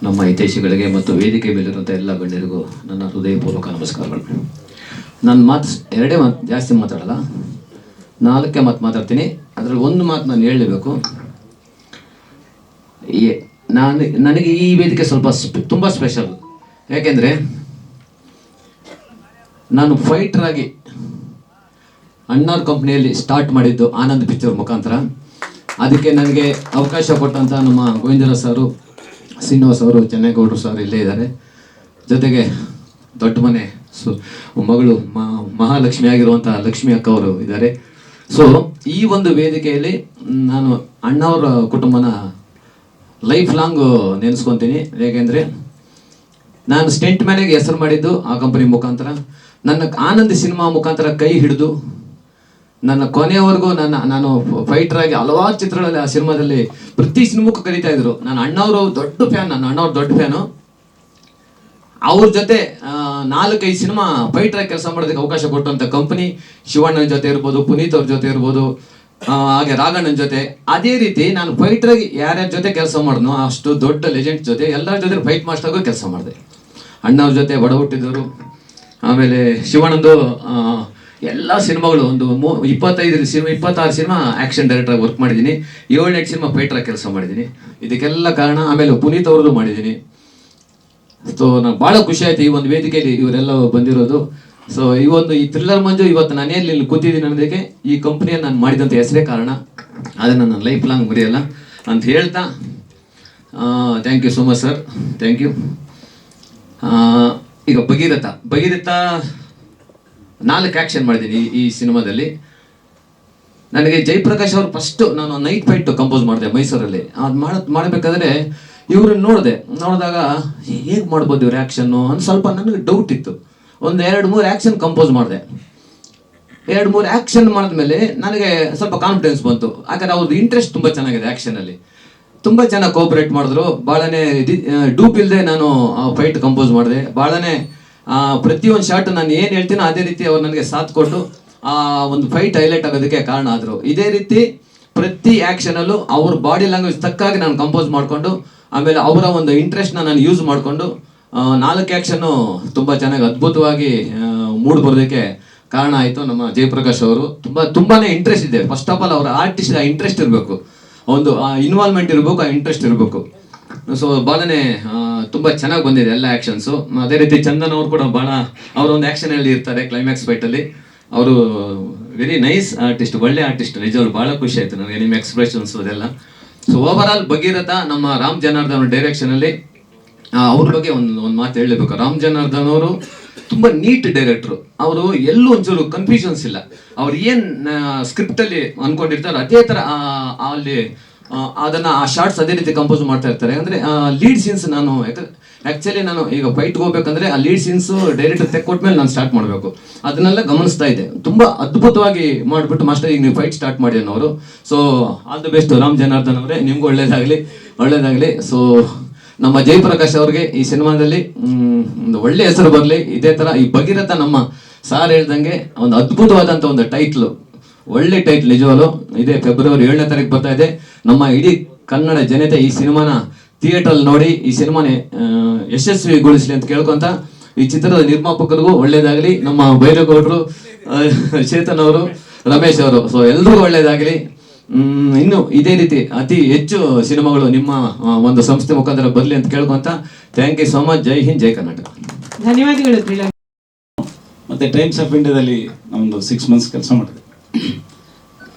ನಮ್ಮ ಹಿತೈಷಿಗಳಿಗೆ ಮತ್ತು ವೇದಿಕೆ ಮೇಲಿರುವಂಥ ಎಲ್ಲ ಗಣ್ಯರಿಗೂ ನನ್ನ ಹೃದಯಪೂರ್ವಕ ನಮಸ್ಕಾರಗಳು. ನಾನು ಎರಡೇ ಮಾತು, ಜಾಸ್ತಿ ಮಾತಾಡಲ್ಲ, 4 ಮಾತು ಮಾತಾಡ್ತೀನಿ. ಅದರಲ್ಲಿ ಒಂದು ಮಾತು ನಾನು ಹೇಳಲೇಬೇಕು. ನನಗೆ ಈ ವೇದಿಕೆ ಸ್ವಲ್ಪ ತುಂಬ ಸ್ಪೆಷಲ್. ಯಾಕೆಂದರೆ ನಾನು ಫೈಟ್ರಾಗಿ ಅಣ್ಣಾರ್ ಕಂಪ್ನಿಯಲ್ಲಿ ಸ್ಟಾರ್ಟ್ ಮಾಡಿದ್ದು ಆನಂದ್ ಪಿಕ್ಚರ್ ಮುಖಾಂತರ. ಅದಕ್ಕೆ ನನಗೆ ಅವಕಾಶ ಕೊಟ್ಟಂಥ ನಮ್ಮ ಗೋವಿಂದರಾಜ್ ಸಾರು, ಶ್ರೀನಿವಾಸ್ ಅವರು, ಚೆನ್ನೇಗೌಡರು ಸರ್ ಇಲ್ಲೇ ಇದ್ದಾರೆ. ಜೊತೆಗೆ ದೊಡ್ಡ ಮನೆ ಮಗಳು ಮಹಾಲಕ್ಷ್ಮಿ ಆಗಿರುವಂಥ ಲಕ್ಷ್ಮಿ ಅಕ್ಕ ಅವರು ಇದ್ದಾರೆ. ಸೊ ಈ ಒಂದು ವೇದಿಕೆಯಲ್ಲಿ ನಾನು ಅಣ್ಣವ್ರ ಕುಟುಂಬನ ಲೈಫ್ ಲಾಂಗ್ ನೆನೆಸ್ಕೊತೀನಿ. ಏಕೆಂದರೆ ನಾನು ಸ್ಟೆಂಟ್ ಮ್ಯಾನೇಗೆ ಹೆಸರು ಮಾಡಿದ್ದು ಆ ಕಂಪನಿ ಮುಖಾಂತರ. ನನ್ನ ಆನಂದ್ ಸಿನಿಮಾ ಮುಖಾಂತರ ಕೈ ಹಿಡಿದು ನನ್ನ ಕೊನೆಯವರೆಗೂ ನಾನು ಫೈಟ್ರಾಗಿ ಹಲವಾರು ಚಿತ್ರಗಳಲ್ಲಿ, ಆ ಸಿನಿಮಾದಲ್ಲಿ ಪ್ರತಿ ಸಿನಿಮಾಕ್ಕೂ ಕರೀತಾ ಇದ್ರು. ನಾನು ಅಣ್ಣವರು ದೊಡ್ಡ ಫ್ಯಾನ್, ನನ್ನ ಅಣ್ಣವ್ರ ದೊಡ್ಡ ಫ್ಯಾನು. ಅವ್ರ ಜೊತೆ 4-5 ಸಿನಿಮಾ ಫೈಟ್ರಾಗಿ ಕೆಲಸ ಮಾಡೋದಕ್ಕೆ ಅವಕಾಶ ಕೊಟ್ಟಂಥ ಕಂಪನಿ ಶಿವಣ್ಣನ ಜೊತೆ ಇರ್ಬೋದು, ಪುನೀತ್ ಅವ್ರ ಜೊತೆ ಇರ್ಬೋದು, ಹಾಗೆ ರಾಘಣ್ಣನ ಜೊತೆ. ಅದೇ ರೀತಿ ನಾನು ಫೈಟ್ರಾಗಿ ಯಾರ್ಯಾರ ಜೊತೆ ಕೆಲಸ ಮಾಡಿದ್ನೋ ಅಷ್ಟು ದೊಡ್ಡ ಲೆಜೆಂಡ್ ಜೊತೆ ಎಲ್ಲರ ಜೊತೆ ಫೈಟ್ ಮಾಸ್ಟರ್ಗೂ ಕೆಲಸ ಮಾಡಿದೆ. ಅಣ್ಣವ್ರ ಜೊತೆ ಒಡ ಹುಟ್ಟಿದವರು. ಆಮೇಲೆ ಶಿವಣ್ಣಂದು ಎಲ್ಲ ಸಿನಿಮಾಗಳು ಒಂದು 26 ಸಿನಿಮಾ ಆ್ಯಕ್ಷನ್ ಡೈರೆಕ್ಟರಾಗಿ ವರ್ಕ್ ಮಾಡಿದ್ದೀನಿ. 7-8 ಸಿನಿಮಾ ಫೈಟ್ರಾಗಿ ಕೆಲಸ ಮಾಡಿದ್ದೀನಿ. ಇದಕ್ಕೆಲ್ಲ ಕಾರಣ ಆಮೇಲೆ ಪುನೀತ್ ಅವ್ರದ್ದು ಮಾಡಿದ್ದೀನಿ. ಸೊ ನಾನು ಭಾಳ ಖುಷಿ ಆಯ್ತು ಈ ಒಂದು ವೇದಿಕೆಯಲ್ಲಿ ಇವರೆಲ್ಲ ಬಂದಿರೋದು. ಸೊ ಈ ಥ್ರಿಲ್ಲರ್ ಮಂಜು ಇವತ್ತು ನಾನೇನು ಇಲ್ಲಿ ಕೂತಿದ್ದೀನಿ ಅನ್ನೋದಕ್ಕೆ ಈ ಕಂಪ್ನಿಯನ್ನು ನಾನು ಮಾಡಿದಂಥ ಹೆಸರೇ ಕಾರಣ. ಅದನ್ನು ನಾನು ಲೈಫ್ ಲಾಂಗ್ ಮರೆಯಲ್ಲ ಅಂತ ಹೇಳ್ತಾ, thank you so much sir, thank you. ಈಗ ಭಗೀರಥ 4 ಆ್ಯಕ್ಷನ್ ಮಾಡಿದ್ದೀನಿ ಈ ಸಿನಿಮಾದಲ್ಲಿ. ನನಗೆ ಜಯಪ್ರಕಾಶ್ ಅವರು ಫಸ್ಟು ನಾನು ನೈಟ್ ಫೈಟ್ ಕಂಪೋಸ್ ಮಾಡಿದೆ ಮೈಸೂರಲ್ಲಿ. ಅದು ಮಾಡಬೇಕಾದ್ರೆ ಇವ್ರನ್ನ ನೋಡಿದಾಗ ಹೇಗೆ ಮಾಡ್ಬೋದು ಇವ್ರು ಆ್ಯಕ್ಷನ್ನು ಅಂತ ಸ್ವಲ್ಪ ನನಗೆ ಡೌಟ್ ಇತ್ತು. ಒಂದು 2-3 ಆ್ಯಕ್ಷನ್ ಕಂಪೋಸ್ ಮಾಡಿದೆ. 2-3 ಆ್ಯಕ್ಷನ್ ಮಾಡಿದ್ಮೇಲೆ ನನಗೆ ಸ್ವಲ್ಪ ಕಾನ್ಫಿಡೆನ್ಸ್ ಬಂತು. ಯಾಕಂದರೆ ಅವ್ರದ್ದು ಇಂಟ್ರೆಸ್ಟ್ ತುಂಬ ಚೆನ್ನಾಗಿದೆ ಆ್ಯಕ್ಷನಲ್ಲಿ. ತುಂಬ ಚೆನ್ನಾಗಿ ಕೋಆಪ್ರೇಟ್ ಮಾಡಿದ್ರು. ಭಾಳನೇ ಡೂಪ್ ಇಲ್ಲದೆ ನಾನು ಫೈಟ್ ಕಂಪೋಸ್ ಮಾಡಿದೆ. ಭಾಳನೇ ಪ್ರತಿಯೊಂದು ಶಾರ್ಟ್ ನಾನು ಏನು ಹೇಳ್ತೀನೋ ಅದೇ ರೀತಿ ಅವ್ರು ನನಗೆ ಸಾಥ್ ಕೊಟ್ಟು ಆ ಒಂದು ಫೈಟ್ ಹೈಲೈಟ್ ಆಗೋದಕ್ಕೆ ಕಾರಣ ಆದರು. ಇದೇ ರೀತಿ ಪ್ರತಿ ಆ್ಯಕ್ಷನಲ್ಲೂ ಅವ್ರ ಬಾಡಿ ಲ್ಯಾಂಗ್ವೇಜ್ ತಕ್ಕಾಗಿ ನಾನು ಕಂಪೋಸ್ ಮಾಡಿಕೊಂಡು, ಆಮೇಲೆ ಅವರ ಒಂದು ಇಂಟ್ರೆಸ್ಟ್ನ ನಾನು ಯೂಸ್ ಮಾಡಿಕೊಂಡು 4 ಆ್ಯಕ್ಷನ್ನು ತುಂಬ ಚೆನ್ನಾಗಿ ಅದ್ಭುತವಾಗಿ ಮೂಡ್ ಬರೋದಕ್ಕೆ ಕಾರಣ ಆಯಿತು ನಮ್ಮ ಜಯಪ್ರಕಾಶ್ ಅವರು. ತುಂಬಾ ಇಂಟ್ರೆಸ್ಟ್ ಇದೆ. ಫಸ್ಟ್ ಆಫ್ ಆಲ್ ಅವರ ಆರ್ಟಿಸ್ಟ್ ಆ ಇಂಟ್ರೆಸ್ಟ್ ಇರಬೇಕು, ಒಂದು ಇನ್ವಾಲ್ವ್ಮೆಂಟ್ ಇರಬೇಕು, ಆ ಇಂಟ್ರೆಸ್ಟ್ ಇರಬೇಕು. ಸೊ ಭಾಳನೇ ತುಂಬ ಚೆನ್ನಾಗಿ ಬಂದಿದೆ ಎಲ್ಲ ಆ್ಯಕ್ಷನ್ಸು. ಅದೇ ರೀತಿ ಚಂದನ್ ಅವರು ಕೂಡ ಭಾಳ ಅವರ ಒಂದು ಆ್ಯಕ್ಷನಲ್ಲಿ ಇರ್ತಾರೆ ಕ್ಲೈಮ್ಯಾಕ್ಸ್ ಫೈಟಲ್ಲಿ. ಅವರು ವೆರಿ ನೈಸ್ ಆರ್ಟಿಸ್ಟ್, ಒಳ್ಳೆ ಆರ್ಟಿಸ್ಟ್. ನಿಜವರು ಭಾಳ ಖುಷಿ ಆಯಿತು ನನಗೆ ನಿಮ್ಮ ಎಕ್ಸ್ಪ್ರೆಷನ್ಸು ಅದೆಲ್ಲ. ಸೊ ಓವರ್ ಆಲ್ ಭಗೀರಥ ನಮ್ಮ ರಾಮ್ ಜನಾರ್ದನ್ ಡೈರೆಕ್ಷನಲ್ಲಿ ಅವ್ರ ಬಗ್ಗೆ ಒಂದು ಮಾತು ಹೇಳಬೇಕು. ರಾಮ್ ಜನಾರ್ದನ್ ಅವರು ತುಂಬ ನೀಟ್ ಡೈರೆಕ್ಟ್ರು. ಅವರು ಎಲ್ಲೂ ಒಂಚೂರು ಕನ್ಫ್ಯೂಷನ್ಸ್ ಇಲ್ಲ. ಅವ್ರು ಏನು ಸ್ಕ್ರಿಪ್ಟಲ್ಲಿ ಅಂದ್ಕೊಂಡಿರ್ತಾರೆ ಅದೇ ಥರ ಅಲ್ಲಿ ಅದನ್ನು ಆ ಶಾರ್ಟ್ಸ್ ಅದೇ ರೀತಿ ಕಂಪೋಸ್ ಮಾಡ್ತಾ ಇರ್ತಾರೆ. ಅಂದರೆ ಲೀಡ್ ಸೀನ್ಸ್ ನಾನು ಆ್ಯಕ್ಚುಲಿ ನಾನು ಈಗ ಫೈಟ್ಗೆ ಹೋಗ್ಬೇಕಂದ್ರೆ ಆ ಲೀಡ್ ಸೀನ್ಸು ಡೈರೆಕ್ಟರ್ ತೆಕ್ಕೊಟ್ಮೇಲೆ ನಾನು ಸ್ಟಾರ್ಟ್ ಮಾಡಬೇಕು. ಅದನ್ನೆಲ್ಲ ಗಮನಿಸ್ತಾ ಇದ್ದೆ. ತುಂಬ ಅದ್ಭುತವಾಗಿ ಮಾಡಿಬಿಟ್ಟು ಮಾಸ್ಟರ್ ಈಗ ನೀವು ಫೈಟ್ ಸ್ಟಾರ್ಟ್ ಮಾಡಿ ಅನ್ನೋರು. So all the best Ram Janardhan ಅವರೇ, ನಿಮಗೂ ಒಳ್ಳೇದಾಗಲಿ. ಸೊ ನಮ್ಮ ಜಯಪ್ರಕಾಶ್ ಅವ್ರಿಗೆ ಈ ಸಿನಿಮಾದಲ್ಲಿ ಒಂದು ಒಳ್ಳೆ ಹೆಸರು ಬರಲಿ. ಇದೇ ಥರ ಈ ಭಗೀರಥ ನಮ್ಮ ಸಾರ್ ಹೇಳ್ದಂಗೆ ಒಂದು ಅದ್ಭುತವಾದಂಥ ಒಂದು ಟೈಟ್ಲು, ಒಳ್ಳೆ ಟೈಟ್ಲ್ ನಿಜವಾಗ್ಲು. ಇದೇ ಫೆಬ್ರವರಿ 7ನೇ ತಾರೀಕು ಬರ್ತಾ ಇದೆ. ನಮ್ಮ ಇಡೀ ಕನ್ನಡ ಜನತೆ ಈ ಸಿನಿಮಾನ ಥಿಯೇಟ್ರಲ್ಲಿ ನೋಡಿ ಈ ಸಿನಿಮಾನೇ ಯಶಸ್ವಿಗೊಳಿಸಲಿ ಅಂತ ಕೇಳ್ಕೊಂತ, ಈ ಚಿತ್ರದ ನಿರ್ಮಾಪಕರಿಗೂ ಒಳ್ಳೇದಾಗಲಿ, ನಮ್ಮ ಭೈರಗೌಡರು, ಚೇತನ್ ಅವರು, ರಮೇಶ್ ಅವರು, ಸೊ ಎಲ್ರಿಗೂ ಒಳ್ಳೇದಾಗಲಿ. ಇನ್ನು ಇದೇ ರೀತಿ ಅತಿ ಹೆಚ್ಚು ಸಿನಿಮಾಗಳು ನಿಮ್ಮ ಒಂದು ಸಂಸ್ಥೆ ಮುಖಾಂತರ ಬರಲಿ ಅಂತ ಕೇಳ್ಕೊಂತ, ಥ್ಯಾಂಕ್ ಯು ಸೋ ಮಚ್. ಜೈ ಹಿಂದ್, ಜೈ ಕರ್ನಾಟಕ. ಧನ್ಯವಾದಗಳು. ಮತ್ತೆ ಟೈಮ್ಸ್ ಆಫ್ ಇಂಡಿಯಾದಲ್ಲಿ ನಮ್ಮದು 6 ಮಂತ್ಸ್ ಕೆಲಸ ಮಾಡಿದೆ.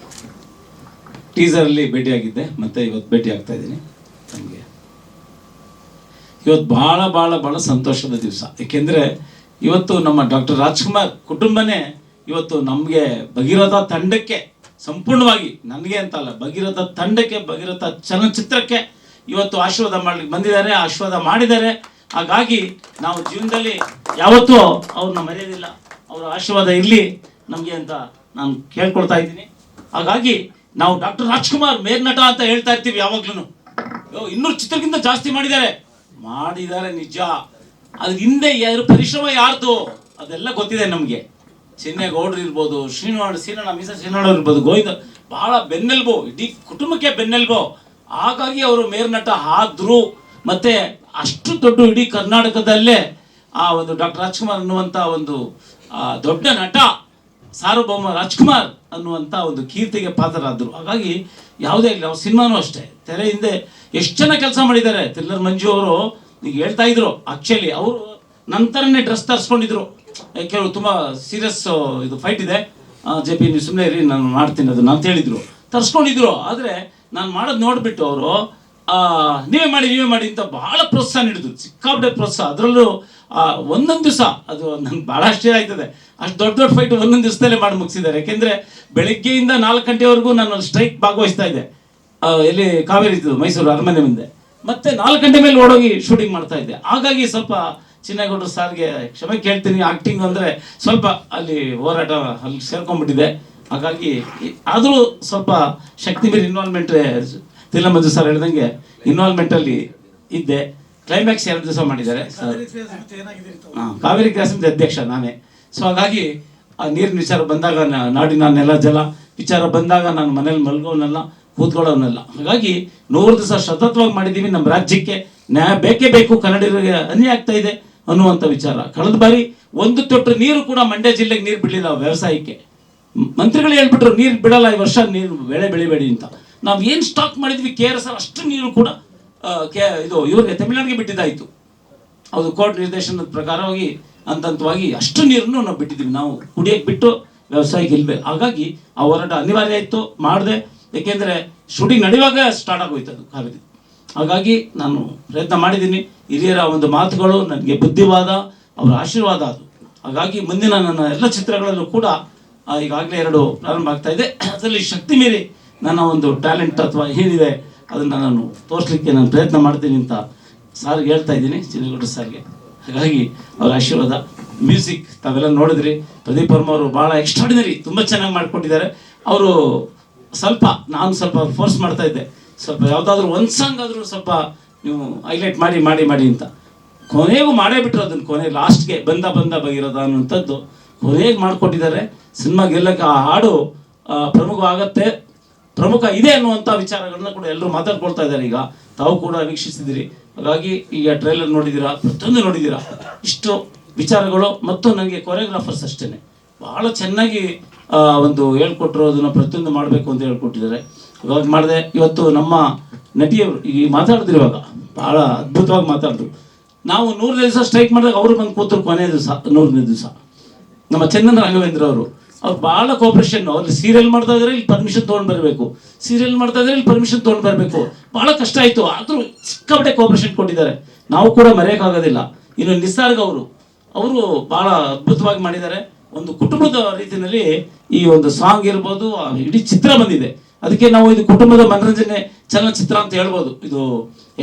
ಟೀಸರಲ್ಲಿ ಭೇಟಿಯಾಗಿದ್ದೆ, ಮತ್ತೆ ಇವತ್ತು ಭೇಟಿ ಆಗ್ತಾ ಇದ್ದೀನಿ. ನಮಗೆ ಇವತ್ತು ಭಾಳ ಭಾಳ ಭಾಳ ಸಂತೋಷದ ದಿವಸ. ಏಕೆಂದರೆ ಇವತ್ತು ನಮ್ಮ ಡಾಕ್ಟರ್ ರಾಜ್ಕುಮಾರ್ ಕುಟುಂಬನೇ ಇವತ್ತು ನಮಗೆ ಭಗೀರಥ ತಂಡಕ್ಕೆ ಸಂಪೂರ್ಣವಾಗಿ, ನನಗೆ ಅಂತಲ್ಲ, ಭಗೀರಥ ತಂಡಕ್ಕೆ, ಭಗೀರಥ ಚಲನಚಿತ್ರಕ್ಕೆ ಇವತ್ತು ಆಶೀರ್ವಾದ ಮಾಡಲಿಕ್ಕೆ ಬಂದಿದ್ದಾರೆ, ಆಶೀರ್ವಾದ ಮಾಡಿದ್ದಾರೆ. ಹಾಗಾಗಿ ನಾವು ಜೀವನದಲ್ಲಿ ಯಾವತ್ತೂ ಅವ್ರನ್ನ ಮರೆಯೋದಿಲ್ಲ. ಅವರ ಆಶೀರ್ವಾದ ಇರಲಿ ನಮಗೆ ಅಂತ ನಾನು ಕೇಳ್ಕೊಳ್ತಾ ಇದ್ದೀನಿ. ಹಾಗಾಗಿ ನಾವು ಡಾಕ್ಟರ್ ರಾಜ್ಕುಮಾರ್ ಮೇರ್ನಟ ಅಂತ ಹೇಳ್ತಾ ಇರ್ತೀವಿ ಯಾವಾಗ್ಲೂ. 200 ಚಿತ್ರಕ್ಕಿಂತ ಜಾಸ್ತಿ ಮಾಡಿದ್ದಾರೆ ನಿಜ. ಅದ್ರ ಹಿಂದೆ ಪರಿಶ್ರಮ ಯಾರ್ದು ಅದೆಲ್ಲ ಗೊತ್ತಿದೆ ನಮಗೆ. ಚೆನ್ನೇಗೌಡರು ಇರ್ಬೋದು, ಶ್ರೀನಾಳ ಇರ್ಬೋದು, ಗೋವಿಂದ ಬಹಳ ಬೆನ್ನೆಲುಬು, ಇಡೀ ಕುಟುಂಬಕ್ಕೆ ಬೆನ್ನೆಲುಬು. ಹಾಗಾಗಿ ಅವರು ಮೇರ್ನಟ ಆದ್ರು. ಮತ್ತೆ ಅಷ್ಟು ದೊಡ್ಡ ಇಡೀ ಕರ್ನಾಟಕದಲ್ಲೇ ಆ ಒಂದು ಡಾಕ್ಟರ್ ರಾಜ್ಕುಮಾರ್ ಅನ್ನುವಂಥ ಒಂದು ದೊಡ್ಡ ನಟ ಸಾರ್ವಭೌಮ ರಾಜ್ಕುಮಾರ್ ಅನ್ನುವಂಥ ಒಂದು ಕೀರ್ತಿಗೆ ಪಾತ್ರರಾದರು. ಹಾಗಾಗಿ ಯಾವುದೇ ಇಲ್ಲ, ಅವ್ರ ಸಿನಿಮಾನೂ ಅಷ್ಟೇ ತೆರೆ ಹಿಂದೆ ಎಷ್ಟು ಜನ ಕೆಲಸ ಮಾಡಿದ್ದಾರೆ. ಥ್ರಿಲ್ಲರ್ ಮಂಜು ಅವರು ಈಗ ಹೇಳ್ತಾ ಇದ್ರು, ಆಕ್ಚುಲಿ ಅವರು ನಂತರನೇ ಡ್ರೆಸ್ ತರಿಸ್ಕೊಂಡಿದ್ರು. ಕೆಲವರು ತುಂಬ ಸೀರಿಯಸ್ ಇದು ಫೈಟ್ ಇದೆ JP ನೀವು ಸುಮ್ಮನೆ ಇರಿ ನಾನು ಮಾಡ್ತೀನಿ ಅದನ್ನು ಅಂತ ಹೇಳಿದ್ರು, ತರಿಸ್ಕೊಂಡಿದ್ರು. ಆದರೆ ನಾನು ಮಾಡೋದು ನೋಡಿಬಿಟ್ಟು ಅವರು ನೀವೇ ಮಾಡಿ ಅಂತ ಭಾಳ ಪ್ರೋತ್ಸಾಹ ನೀಡಿದ್ರು, ಸಿಕ್ಕಾಪಟ್ಟೆ ಪ್ರೋತ್ಸಾಹ. ಅದರಲ್ಲೂ ಒಂದೊಂದು ದಿವಸ ಅದು ನನ್ಗೆ ಭಾಳ ಆಶ್ಚರ್ಯ ಆಯ್ತದೆ, ಅಷ್ಟು ದೊಡ್ಡ ಫೈಟ್ ಒಂದೊಂದು ದಿವಸದಲ್ಲೇ ಮಾಡಿ ಮುಗಿಸಿದ್ದಾರೆ. ಯಾಕೆಂದರೆ ಬೆಳಗ್ಗೆಯಿಂದ 4 ಗಂಟೆವರೆಗೂ ನಾನು ಸ್ಟ್ರೈಕ್ ಭಾಗವಹಿಸ್ತಾ ಇದ್ದೆ, ಎಲ್ಲಿ ಕಾವೇರಿ ಇದ್ದು ಮೈಸೂರು ಅರಮನೆ ಮುಂದೆ. ಮತ್ತೆ 4 ಗಂಟೆ ಮೇಲೆ ಓಡೋಗಿ ಶೂಟಿಂಗ್ ಮಾಡ್ತಾ ಇದ್ದೆ. ಹಾಗಾಗಿ ಸ್ವಲ್ಪ ಚಿನ್ನೇಗೌಡರು ಸಾರ್ಗೆ ಕ್ಷಮೆ ಕೇಳ್ತೀನಿ, ಆ್ಯಕ್ಟಿಂಗ್ ಅಂದರೆ ಸ್ವಲ್ಪ ಅಲ್ಲಿ ಹೋರಾಟ ಅಲ್ಲಿ ಸೇರ್ಕೊಂಡ್ಬಿಟ್ಟಿದೆ. ಹಾಗಾಗಿ ಆದರೂ ಸ್ವಲ್ಪ ಶಕ್ತಿ ಮೀರಿ ಇನ್ವಾಲ್ವ್ಮೆಂಟ್ ತಿಲ್ಲಮಂಜು ಸರ್ ಹೇಳ್ದಂಗೆ ಇನ್ವಾಲ್ವ್ಮೆಂಟಲ್ಲಿ ಇದ್ದೆ. ಕ್ಲೈಮ್ಯಾಕ್ಸ್ 2 ದಿವಸ ಮಾಡಿದ್ದಾರೆ. ಕಾವೇರಿ ಕ್ರಾಸಿನ ಅಧ್ಯಕ್ಷ ನಾನೇ. ಸೊ ಹಾಗಾಗಿ ಆ ನೀರಿನ ವಿಚಾರ ಬಂದಾಗ ನಾಡಿನ ನೆಲ ಜಲ ವಿಚಾರ ಬಂದಾಗ ನಾನು ಮನೇಲಿ ಮಲ್ಗೋನಲ್ಲ, ಕೂತ್ಕೊಳ್ಳೋನಲ್ಲ. ಹಾಗಾಗಿ 100 ದಿವಸ ಸತತವಾಗಿ ಮಾಡಿದ್ದೀವಿ. ನಮ್ಮ ರಾಜ್ಯಕ್ಕೆ ನ್ಯಾಯ ಬೇಕೇ ಬೇಕು, ಕನ್ನಡಿಗರಿಗೆ ಅನ್ಯಾಯ ಆಗ್ತಾ ಇದೆ ಅನ್ನುವಂಥ ವಿಚಾರ. ಕಳೆದ ಬಾರಿ 1 ತೊಟ್ಟು ನೀರು ಕೂಡ ಮಂಡ್ಯ ಜಿಲ್ಲೆಗೆ ನೀರು ಬಿಡಲಿಲ್ಲ ವ್ಯವಸಾಯಕ್ಕೆ. ಮಂತ್ರಿಗಳು ಹೇಳ್ಬಿಟ್ರು ನೀರು ಬಿಡಲ್ಲ ಈ ವರ್ಷ, ನೀರು ಬೆಳೆ ಬೆಳಿಬೇಡಿ ಅಂತ. ನಾವು ಏನು ಸ್ಟಾಕ್ ಮಾಡಿದ್ವಿ KRS ಅಷ್ಟು ನೀರು ಕೂಡ ಇದು ಇವ್ರಿಗೆ ತಮಿಳುನಾಡಿಗೆ ಬಿಟ್ಟಿದ್ದಾಯಿತು. ಅದು ಕೋರ್ಟ್ ನಿರ್ದೇಶನದ ಪ್ರಕಾರವಾಗಿ ಹಂತವಾಗಿ ಅಷ್ಟು ನೀರನ್ನು ನಾವು ಬಿಟ್ಟಿದ್ದೀವಿ. ನಾವು ಕುಡಿಯೋಕ್ಕೆ ಬಿಟ್ಟು ವ್ಯವಸಾಯಕ್ಕೆ ಇಲ್ಬೇಕು. ಹಾಗಾಗಿ ಆ ಹೋರಾಟ ಅನಿವಾರ್ಯ ಇತ್ತು, ಮಾಡಿದೆ. ಏಕೆಂದರೆ ಶೂಟಿಂಗ್ ನಡೆಯುವಾಗ ಸ್ಟಾರ್ಟ್ ಆಗೋಯ್ತು ಅದು ಕಾವೇರಿ. ಹಾಗಾಗಿ ನಾನು ಪ್ರಯತ್ನ ಮಾಡಿದ್ದೀನಿ. ಹಿರಿಯರ ಒಂದು ಮಾತುಗಳು ನನಗೆ ಬುದ್ಧಿವಾದ, ಅವರ ಆಶೀರ್ವಾದ ಅದು. ಹಾಗಾಗಿ ಮುಂದಿನ ನನ್ನ ಎಲ್ಲ ಚಿತ್ರಗಳಲ್ಲೂ ಕೂಡ ಈಗಾಗಲೇ 2 ಪ್ರಾರಂಭ ಆಗ್ತಾ ಇದೆ. ಅದರಲ್ಲಿ ಶಕ್ತಿ ಮೀರಿ ನನ್ನ ಒಂದು ಟ್ಯಾಲೆಂಟ್ ಅಥವಾ ಏನಿದೆ ಅದನ್ನು ನಾನು ತೋರಿಸ್ಲಿಕ್ಕೆ ನಾನು ಪ್ರಯತ್ನ ಮಾಡ್ತೀನಿ ಅಂತ ಸಾರ್ಗೆ ಹೇಳ್ತಾ ಇದ್ದೀನಿ, ಚಿನ್ನೇಗೌಡರು ಸಾರ್ಗೆ. ಹಾಗಾಗಿ ಅವರ ಆಶೀರ್ವಾದ. ಮ್ಯೂಸಿಕ್ ತಾವೆಲ್ಲ ನೋಡಿದ್ರಿ, ಪ್ರದೀಪ್ ವರ್ಮ ಅವರು ಭಾಳ ಎಕ್ಸ್ಟ್ರಾಡಿನರಿ, ತುಂಬ ಚೆನ್ನಾಗಿ ಮಾಡ್ಕೊಟ್ಟಿದ್ದಾರೆ. ಅವರು ನಾನು ಸ್ವಲ್ಪ ಫೋರ್ಸ್ ಮಾಡ್ತಾ ಇದ್ದೆ, ಸ್ವಲ್ಪ ಯಾವುದಾದ್ರೂ ಒಂದು ಸಾಂಗ್ ಆದರೂ ಸ್ವಲ್ಪ ನೀವು ಹೈಲೈಟ್ ಮಾಡಿ ಅಂತ. ಕೊನೆಗೂ ಮಾಡೇ ಬಿಟ್ಟರು ಅದನ್ನು. ಕೊನೆ ಲಾಸ್ಟ್ಗೆ ಬಂದ ಬಗಿರೋದ ಅನ್ನುವಂಥದ್ದು ಕೊನೆಗೆ ಮಾಡಿಕೊಟ್ಟಿದ್ದಾರೆ. ಸಿನಿಮಾ ಗೆಲ್ಲಕ್ಕೆ ಆ ಹಾಡು ಪ್ರಮುಖ ಇದೆ ಅನ್ನುವಂಥ ವಿಚಾರಗಳನ್ನ ಕೂಡ ಎಲ್ಲರೂ ಮಾತಾಡ್ಕೊಳ್ತಾ ಇದ್ದಾರೆ. ಈಗ ತಾವು ಕೂಡ ವೀಕ್ಷಿಸಿದಿರಿ. ಹಾಗಾಗಿ ಈಗ ಟ್ರೈಲರ್ ನೋಡಿದ್ದೀರಾ, ಪ್ರತಿಯೊಂದು ನೋಡಿದ್ದೀರಾ. ಇಷ್ಟು ವಿಚಾರಗಳು ಮತ್ತು ನನಗೆ ಕೊರಿಯೋಗ್ರಾಫರ್ಸ್ ಅಷ್ಟೇ ಭಾಳ ಚೆನ್ನಾಗಿ ಒಂದು ಹೇಳ್ಕೊಟ್ರು. ಅದನ್ನು ಪ್ರತಿಯೊಂದು ಮಾಡಬೇಕು ಅಂತ ಹೇಳ್ಕೊಟ್ಟಿದ್ದಾರೆ. ಇವಾಗ ಮಾಡಿದೆ. ಇವತ್ತು ನಮ್ಮ ನಟಿಯವರು ಈ ಮಾತಾಡಿದ್ರು, ಭಾಳ ಅದ್ಭುತವಾಗಿ ಮಾತಾಡಿದ್ರು. ನಾವು 100 ದಿವಸ ಸ್ಟ್ರೈಕ್ ಮಾಡಿದಾಗ ಅವರು ಬಂದು ಕೂತರು ಕೊನೆ ದಿವಸ, 100ನೇ ದಿವಸ. ನಮ್ಮ ಚಂದನ್ ರಾಘವೇಂದ್ರ ಅವರು ಭಾಳ ಕೋಆಪ್ರೇಷನ್. ಅವ್ರಲ್ಲಿ ಸೀರಿಯಲ್ ಮಾಡ್ತಾ ಇದ್ರೆ ಇಲ್ಲಿ ಪರ್ಮಿಷನ್ ತೊಗೊಂಡು ಬರಬೇಕು, ಸೀರಿಯಲ್ ಮಾಡ್ತಾ ಇದ್ರೆ ಇಲ್ಲಿ ಪರ್ಮಿಷನ್ ತೊಗೊಂಡು ಬರಬೇಕು. ಭಾಳ ಕಷ್ಟ ಆಯಿತು, ಆದರೂ ಸಿಕ್ಕಾಪಟ್ಟೆ ಕೋಆಪ್ರೇಷನ್ ಕೊಟ್ಟಿದ್ದಾರೆ. ನಾವು ಕೂಡ ಮರೆಯೋಕ್ಕಾಗೋದಿಲ್ಲ. ಇನ್ನು ನಿಸರ್ಗ ಅವರು ಭಾಳ ಅದ್ಭುತವಾಗಿ ಮಾಡಿದ್ದಾರೆ. ಒಂದು ಕುಟುಂಬದ ರೀತಿಯಲ್ಲಿ ಈ ಒಂದು ಸಾಂಗ್ ಇರ್ಬೋದು, ಇಡೀ ಚಿತ್ರ ಬಂದಿದೆ. ಅದಕ್ಕೆ ನಾವು ಇದು ಕುಟುಂಬದ ಮನರಂಜನೆ ಚಲನಚಿತ್ರ ಅಂತ ಹೇಳ್ಬೋದು. ಇದು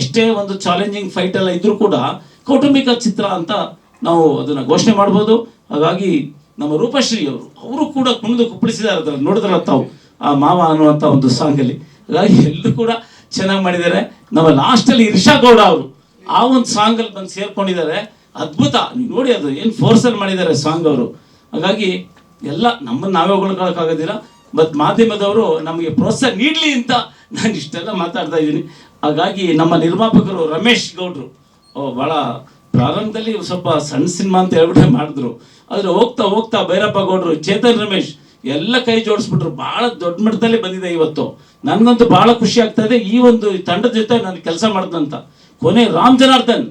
ಎಷ್ಟೇ ಒಂದು ಚಾಲೆಂಜಿಂಗ್ ಫೈಟ್ ಎಲ್ಲ ಇದ್ರೂ ಕೂಡ ಕೌಟುಂಬಿಕ ಚಿತ್ರ ಅಂತ ನಾವು ಅದನ್ನು ಘೋಷಣೆ ಮಾಡ್ಬೋದು. ಹಾಗಾಗಿ ನಮ್ಮ ರೂಪಶ್ರೀ ಅವರು ಕೂಡ ಕುಣಿದು ಕುಪ್ಪಳಿಸಿದ್ದಾರೆ. ಅದರಲ್ಲಿ ನೋಡಿದ್ರಲ್ಲ ತಾವು ಆ ಮಾವ ಅನ್ನುವಂಥ ಒಂದು ಸಾಂಗಲ್ಲಿ. ಹಾಗಾಗಿ ಎಲ್ಲರೂ ಕೂಡ ಚೆನ್ನಾಗಿ ಮಾಡಿದ್ದಾರೆ. ನಮ್ಮ ಲಾಸ್ಟಲ್ಲಿ ಇರ್ಷಾ ಗೌಡ ಅವರು ಆ ಒಂದು ಸಾಂಗಲ್ಲಿ ಬಂದು ಸೇರ್ಕೊಂಡಿದ್ದಾರೆ. ಅದ್ಭುತ, ನೀವು ನೋಡಿ ಅದು ಏನು ಫೋರ್ಸಲ್ಲಿ ಮಾಡಿದ್ದಾರೆ ಸಾಂಗ್ ಅವರು. ಹಾಗಾಗಿ ಎಲ್ಲ ನಮ್ಮನ್ನು ನಾವೇ ಹೊಗಳ್ಕೊಳ್ಳೋಕ್ಕಾಗೋದಿಲ್ಲ, ಮತ್ತು ಮಾಧ್ಯಮದವರು ನಮಗೆ ಪ್ರೋತ್ಸಾಹ ನೀಡಲಿ ಅಂತ ನಾನು ಇಷ್ಟೆಲ್ಲ ಮಾತಾಡ್ತಾ ಇದ್ದೀನಿ. ಹಾಗಾಗಿ ನಮ್ಮ ನಿರ್ಮಾಪಕರು ರಮೇಶ್ ಗೌಡ್ರು ಭಾಳ ಪ್ರಾರಂಭದಲ್ಲಿ ಸ್ವಲ್ಪ ಸಣ್ಣ ಸಿನಿಮಾ ಅಂತ ಹೇಳ್ಬಿಟ್ಟೆ ಮಾಡಿದ್ರು. ಆದರೆ ಹೋಗ್ತಾ ಭೈರಪ್ಪ ಗೌಡ್ರು, ಚೇತನ್ ರಮೇಶ್ ಎಲ್ಲ ಕೈ ಜೋಡಿಸ್ಬಿಟ್ರು. ಭಾಳ ದೊಡ್ಡ ಮಟ್ಟದಲ್ಲಿ ಬಂದಿದೆ ಇವತ್ತು. ನನಗಂತೂ ಭಾಳ ಖುಷಿ ಆಗ್ತಾ ಇದೆ ಈ ಒಂದು ತಂಡದ ಜೊತೆ ನಾನು ಕೆಲಸ ಮಾಡಿದಂತ. ಕೊನೆ ರಾಮ್ ಜನಾರ್ದನ್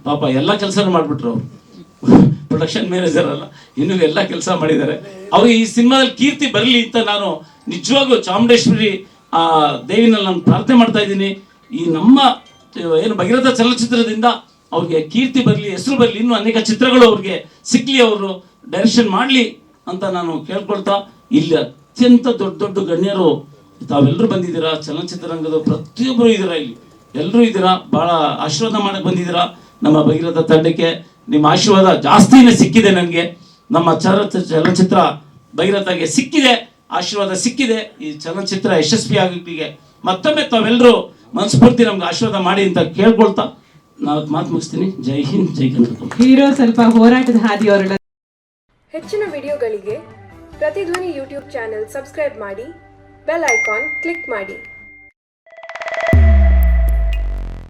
ಪಾಪ ಎಲ್ಲ ಕೆಲಸನೂ ಮಾಡಿಬಿಟ್ರು. ಅವರು ಪ್ರೊಡಕ್ಷನ್ ಮ್ಯಾನೇಜರ್ ಅಲ್ಲ, ಇನ್ನೂ ಎಲ್ಲ ಕೆಲಸ ಮಾಡಿದ್ದಾರೆ. ಅವ್ರಿಗೆ ಈ ಸಿನಿಮಾದಲ್ಲಿ ಕೀರ್ತಿ ಬರಲಿ ಅಂತ ನಾನು ನಿಜವಾಗ್ಲೂ ಚಾಮುಂಡೇಶ್ವರಿ ದೇವಿನಲ್ಲಿ ನಾನು ಪ್ರಾರ್ಥನೆ ಮಾಡ್ತಾ ಇದ್ದೀನಿ. ಈ ನಮ್ಮ ಏನು ಭಗೀರಥ ಚಲನಚಿತ್ರದಿಂದ ಅವ್ರಿಗೆ ಕೀರ್ತಿ ಬರಲಿ, ಹೆಸರು ಬರಲಿ, ಇನ್ನೂ ಅನೇಕ ಚಿತ್ರಗಳು ಅವ್ರಿಗೆ ಸಿಕ್ಕಲಿ, ಅವರು ಡೈರೆಕ್ಷನ್ ಮಾಡಲಿ ಅಂತ ನಾನು ಕೇಳ್ಕೊಳ್ತಾ, ಇಲ್ಲಿ ಅತ್ಯಂತ ದೊಡ್ಡ ಗಣ್ಯರು ತಾವೆಲ್ಲರೂ ಬಂದಿದ್ದೀರಾ. ಚಲನಚಿತ್ರರಂಗದ ಪ್ರತಿಯೊಬ್ಬರು ಇದ್ದೀರಾ, ಇಲ್ಲಿ ಎಲ್ಲರೂ ಇದ್ದೀರಾ. ಭಾಳ ಆಶೀರ್ವಾದ ಮಾಡಕ್ಕೆ ಬಂದಿದ್ದೀರಾ ನಮ್ಮ ಭಗೀರಥ ತಂಡಕ್ಕೆ. ನಿಮ್ಮ ಆಶೀರ್ವಾದ ಜಾಸ್ತಿನೇ ಸಿಕ್ಕಿದೆ ನನಗೆ. ನಮ್ಮ ಚಲನಚಿತ್ರ ಭಗೀರಥಗೆ ಸಿಕ್ಕಿದೆ, ಆಶೀರ್ವಾದ ಸಿಕ್ಕಿದೆ. ಈ ಚಲನಚಿತ್ರ ಯಶಸ್ವಿ ಆಗಲಿಕ್ಕೆ ಮತ್ತೊಮ್ಮೆ ತಾವೆಲ್ಲರೂ ಮನಸ್ಫೂರ್ತಿ ನಮ್ಗೆ ಆಶೀರ್ವಾದ ಮಾಡಿ ಅಂತ ಕೇಳ್ಕೊಳ್ತಾ ನಾವು ಮಾತು ಮುಗಿಸ್ತೀನಿ. ಜೈ ಹಿಂದ್, ಜೈ ಕರ್ನಾಟಕ. ಹೀರೋ ಸ್ವಲ್ಪ ಹೋರಾಟದ ಹಾದಿಯವರ. ಹೆಚ್ಚಿನ ವಿಡಿಯೋಗಳಿಗೆ ಪ್ರತಿಧ್ವನಿ ಯೂಟ್ಯೂಬ್ ಚಾನೆಲ್ ಸಬ್ಸ್ಕ್ರೈಬ್ ಮಾಡಿ, ಬೆಲ್ ಐಕಾನ್ ಕ್ಲಿಕ್ ಮಾಡಿ.